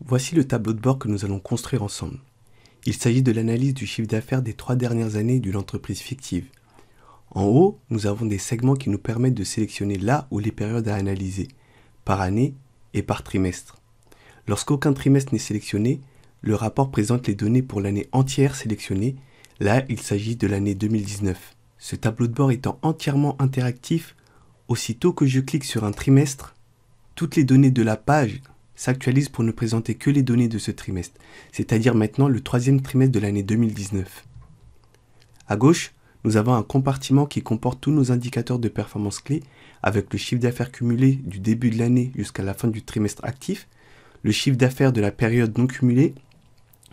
Voici le tableau de bord que nous allons construire ensemble. Il s'agit de l'analyse du chiffre d'affaires des 3 dernières années d'une entreprise fictive. En haut, nous avons des segments qui nous permettent de sélectionner la ou les périodes à analyser, par année et par trimestre. Lorsqu'aucun trimestre n'est sélectionné, le rapport présente les données pour l'année entière sélectionnée. Là, il s'agit de l'année 2019. Ce tableau de bord étant entièrement interactif, aussitôt que je clique sur un trimestre, toutes les données de la page s'actualisent pour ne présenter que les données de ce trimestre, c'est-à-dire maintenant le 3e trimestre de l'année 2019. À gauche, nous avons un compartiment qui comporte tous nos indicateurs de performance clés avec le chiffre d'affaires cumulé du début de l'année jusqu'à la fin du trimestre actif, le chiffre d'affaires de la période non cumulée,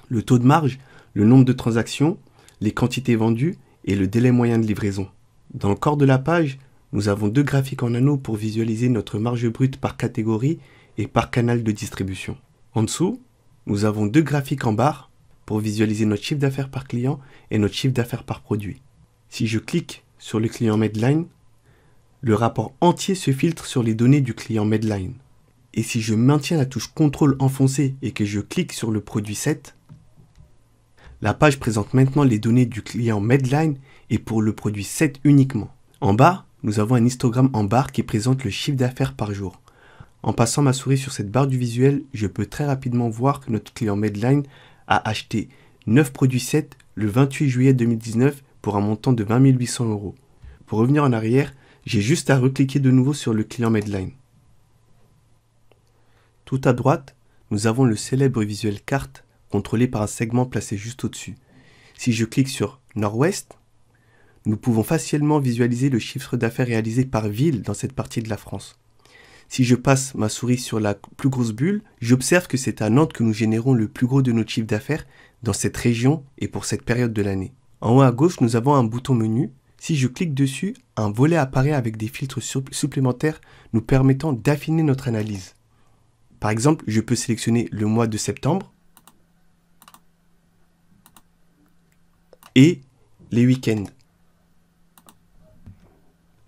le taux de marge, le nombre de transactions, les quantités vendues et le délai moyen de livraison. Dans le corps de la page, nous avons 2 graphiques en anneau pour visualiser notre marge brute par catégorie et par canal de distribution. En dessous, nous avons 2 graphiques en barre pour visualiser notre chiffre d'affaires par client et notre chiffre d'affaires par produit. Si je clique sur le client Medline, le rapport entier se filtre sur les données du client Medline. Et si je maintiens la touche CTRL enfoncée et que je clique sur le produit 7, la page présente maintenant les données du client Medline et pour le produit 7 uniquement. En bas, nous avons un histogramme en barre qui présente le chiffre d'affaires par jour. En passant ma souris sur cette barre du visuel, je peux très rapidement voir que notre client Medline a acheté 9 produits 7 le 28 juillet 2019 pour un montant de 20 800 €. Pour revenir en arrière, j'ai juste à recliquer de nouveau sur le client Medline. Tout à droite, nous avons le célèbre visuel carte contrôlé par un segment placé juste au-dessus. Si je clique sur Nord-Ouest, nous pouvons facilement visualiser le chiffre d'affaires réalisé par ville dans cette partie de la France. Si je passe ma souris sur la plus grosse bulle, j'observe que c'est à Nantes que nous générons le plus gros de notre chiffre d'affaires dans cette région et pour cette période de l'année. En haut à gauche, nous avons un bouton menu. Si je clique dessus, un volet apparaît avec des filtres supplémentaires nous permettant d'affiner notre analyse. Par exemple, je peux sélectionner le mois de septembre et les week-ends.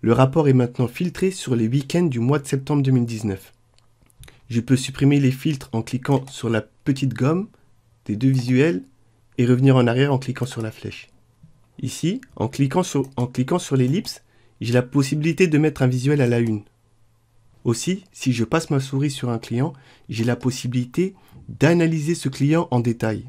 Le rapport est maintenant filtré sur les week-ends du mois de septembre 2019. Je peux supprimer les filtres en cliquant sur la petite gomme des 2 visuels et revenir en arrière en cliquant sur la flèche. Ici, en cliquant sur l'ellipse, j'ai la possibilité de mettre un visuel à la une. Aussi, si je passe ma souris sur un client, j'ai la possibilité d'analyser ce client en détail.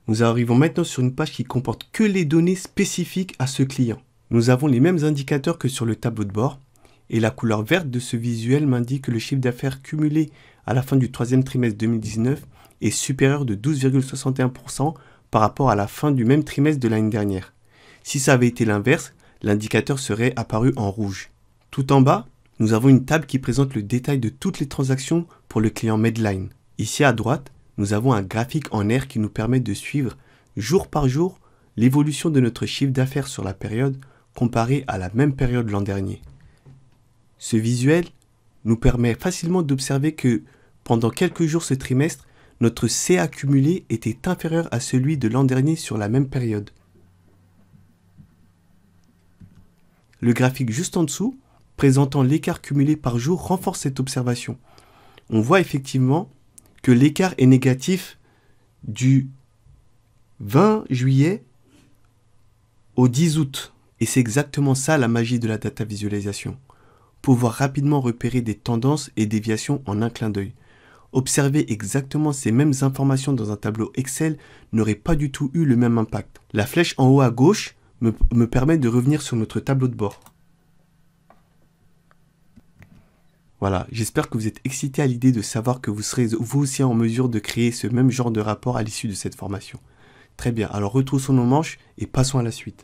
Nous arrivons maintenant sur une page qui comporte que les données spécifiques à ce client. Nous avons les mêmes indicateurs que sur le tableau de bord et la couleur verte de ce visuel m'indique que le chiffre d'affaires cumulé à la fin du 3e trimestre 2019 est supérieur de 12,61% par rapport à la fin du même trimestre de l'année dernière. Si ça avait été l'inverse, l'indicateur serait apparu en rouge. Tout en bas, nous avons une table qui présente le détail de toutes les transactions pour le client Medline. Ici à droite, nous avons un graphique en R qui nous permet de suivre jour par jour l'évolution de notre chiffre d'affaires sur la période comparé à la même période l'an dernier. Ce visuel nous permet facilement d'observer que pendant quelques jours ce trimestre, notre CA cumulé était inférieur à celui de l'an dernier sur la même période. Le graphique juste en dessous, présentant l'écart cumulé par jour, renforce cette observation. On voit effectivement que l'écart est négatif du 20 juillet au 10 août. Et c'est exactement ça la magie de la data visualisation. Pouvoir rapidement repérer des tendances et déviations en un clin d'œil. Observer exactement ces mêmes informations dans un tableau Excel n'aurait pas du tout eu le même impact. La flèche en haut à gauche me permet de revenir sur notre tableau de bord. Voilà, j'espère que vous êtes excités à l'idée de savoir que vous serez vous aussi en mesure de créer ce même genre de rapport à l'issue de cette formation. Très bien, alors retroussons nos manches et passons à la suite.